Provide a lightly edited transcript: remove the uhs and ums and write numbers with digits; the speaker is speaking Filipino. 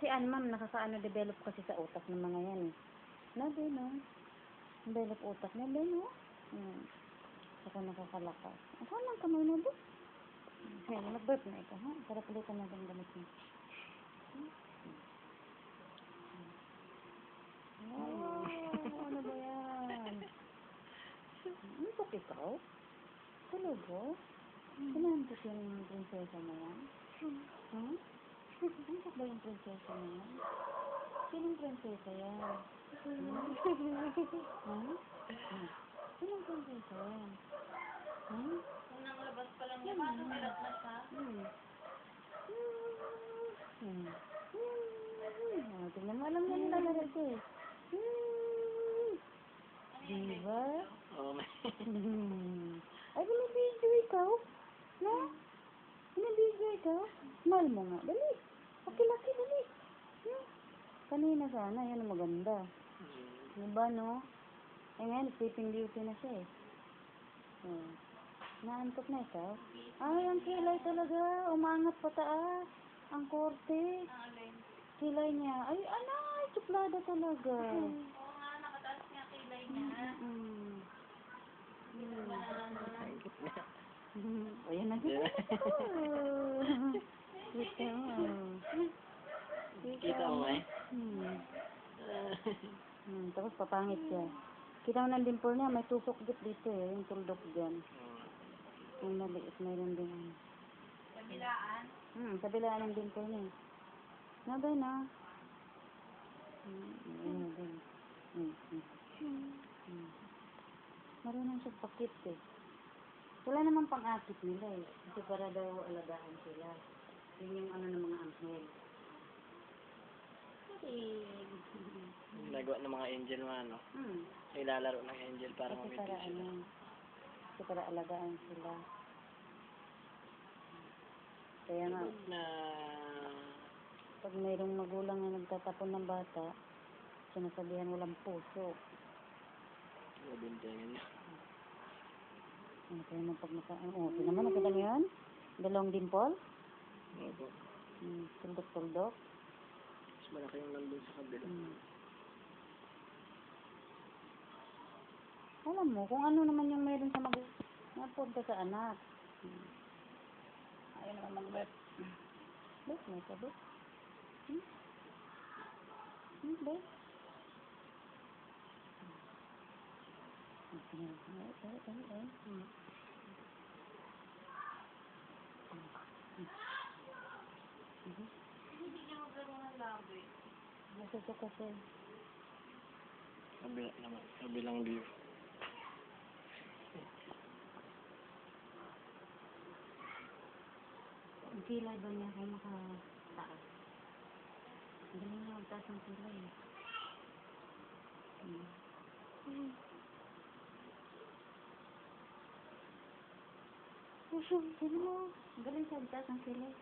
Kasi ma'am, nakakaano-develop kasi sa utak ng mga yan eh. Nabi, no? Develop utak niya, no? Saka nakakalakas. Ako lang kamay na doon. Sige, mag-burp na ito, ha? Para palitan na ng damit mo. Wow, ano ba yan? Antok ikaw? Talaga? Sinantok yung prinsesa mo yan? Hmm? Antok ba yung prinsesa mo yan? Sinong prinsesa yan? Sinong prinsesa yan? Unang labas pa lang niya, paano kalat na siya? Tingnan mo, alam niya nilalaro ko eh. Diba? Oo, may... Ay, binibidyo ikaw? No? Binibidyo ikaw? Smile mo nga. Dali. Laki-laki, dali. Kanina sana, yan ang maganda. Diba, no? Eh ngayon, sleeping beauty na siya eh. Naantok na ikaw? Ay, ang kilay talaga. Umangat pa taas. Ang korte. Kilay niya. Ay, anay, suplada talaga. Oo nga, nakataas niya kilay niya. Ayan na dito. Kita mo. Kita mo eh? Tapos papangit siya. Kita mo ng dimple niya, may tusok dito eh. Yung tuldok dyan. Yung maliit, mayroon din. Kabilaan? Kabilaan ng dimple niya. Nabay na. Ayan din. Marunong siya pakit eh. Wala namang pang-akit nila eh. Kasi para daw alagaan sila. Yun yung ano ng mga anghel. Nagawa ng mga angel mga ano. Ilalaro ng angel para Kasi mamitin para sila. Kasi para alagaan sila. Kaya nga, Na... pag mayroong magulang na nagtatapon ng bata, sinasabihan walang puso. Mabintangan niya. Kaya pag tingnan mo, nakita mo yun? Dalawang dimple? Opo. Tuldok-tuldok. Mas malaki yung nandun sa kabila. Alam mo, kung ano naman yung mayroon sa napunta sa anak. Ayaw naman mag-bet. Bet, may ka bet? Bet? Hindi niya maglaro ng labi. Nasuso kasi. Kabila naman. Kabilang view. Ang kilay ba niya kung makataas? Hindi niya magtaas ng kilay. Sino mo? Galing siya magtaas ng kilay.